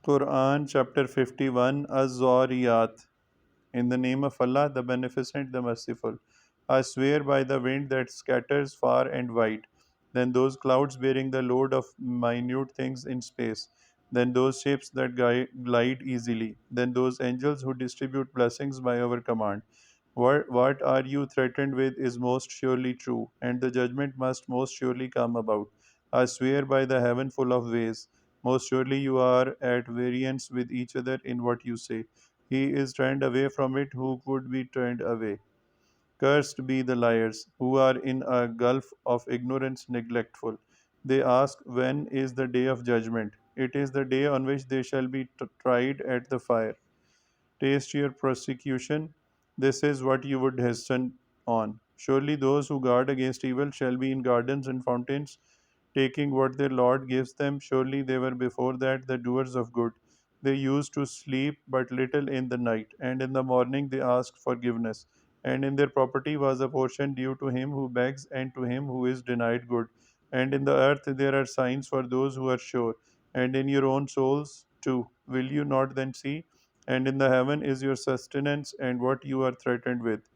Quran chapter 51 Az-Zariyat. In the name of Allah, the Beneficent, the Merciful. I swear by the wind that scatters far and wide, then those clouds bearing the load of minute things in space, then those ships that glide easily, then those angels who distribute blessings by our command. What are you threatened with is most surely true, and the judgment must most surely come about. I swear by the heaven full of ways, most surely you are at variance with each other in what you say. He is turned away from it who would be turned away. Cursed be the liars, who are in a gulf of ignorance neglectful. They ask, when is the day of judgment? It is the day on which they shall be tried at the fire. Taste your persecution. This is what you would hasten on. Surely those who guard against evil shall be in gardens and fountains, taking what their Lord gives them. Surely they were before that the doers of good. They used to sleep but little in the night, and in the morning they asked forgiveness. And in their property was a portion due to him who begs and to him who is denied good. And in the earth there are signs for those who are sure, and in your own souls too. Will you not then see? And in the heaven is your sustenance and what you are threatened with.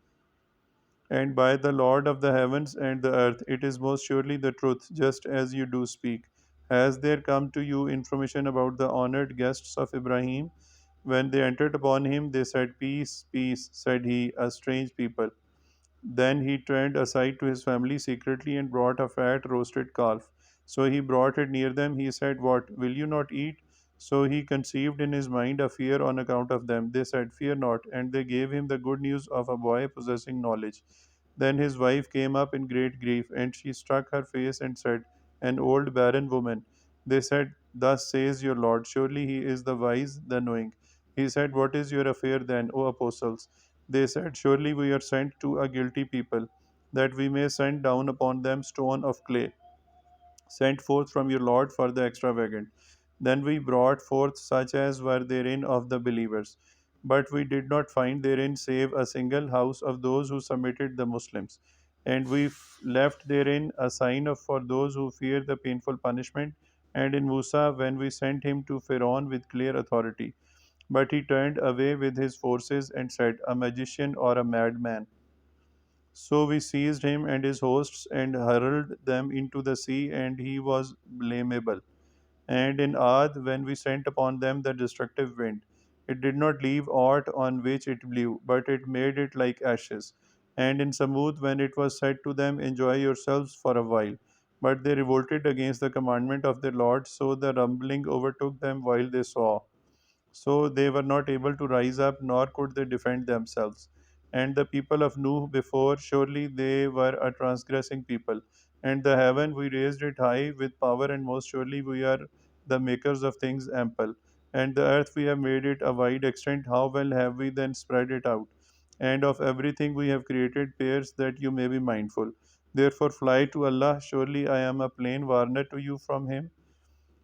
And by the Lord of the heavens and the earth, it is most surely the truth, just as you do speak. Has there come to you information about the honored guests of Ibrahim? When they entered upon him, they said, Peace, peace, said he, a strange people. Then he turned aside to his family secretly and brought a fat roasted calf. So he brought it near them. He said, What, will you not eat? So he conceived in his mind a fear on account of them. They said, Fear not. And they gave him the good news of a boy possessing knowledge. Then his wife came up in great grief, and she struck her face and said, An old barren woman. They said, Thus says your Lord, surely he is the wise, the knowing. He said, What is your affair then, O apostles? They said, Surely we are sent to a guilty people, that we may send down upon them stone of clay, sent forth from your Lord for the extravagant. Then we brought forth such as were therein of the believers. But we did not find therein save a single house of those who submitted the Muslims. And we left therein a sign of for those who fear the painful punishment. And in Musa, when we sent him to Pharaoh with clear authority. But he turned away with his forces and said, A magician or a madman. So we seized him and his hosts and hurled them into the sea, and he was blamable. And in Ad, when we sent upon them the destructive wind, it did not leave aught on which it blew, but it made it like ashes. And in Samud, when it was said to them, Enjoy yourselves for a while. But they revolted against the commandment of their Lord, so the rumbling overtook them while they saw. So they were not able to rise up, nor could they defend themselves. And the people of Nuh before, surely they were a transgressing people. And the heaven we raised it high with power, and most surely we are the makers of things ample. And the earth we have made it a wide extent, how well have we then spread it out? And of everything we have created pairs that you may be mindful. Therefore fly to Allah, surely I am a plain warner to you from Him,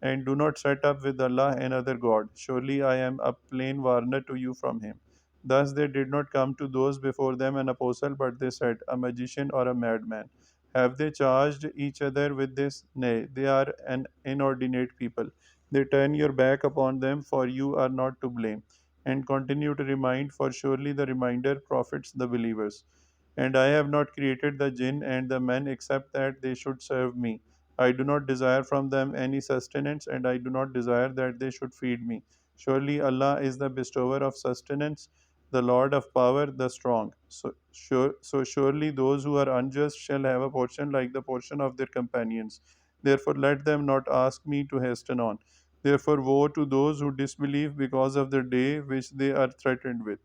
and do not set up with Allah another God. Surely I am a plain warner to you from him. Thus they did not come to those before them an apostle, but they said, A magician or a madman. Have they charged each other with this? Nay, they are an inordinate people. They turn your back upon them, for you are not to blame. And continue to remind, for surely the reminder profits the believers. And I have not created the jinn and the men except that they should serve me. I do not desire from them any sustenance, and I do not desire that they should feed me. Surely Allah is the bestower of sustenance, the Lord of power, the strong. So surely those who are unjust shall have a portion like the portion of their companions. Therefore let them not ask me to hasten on. Therefore woe to those who disbelieve because of the day which they are threatened with.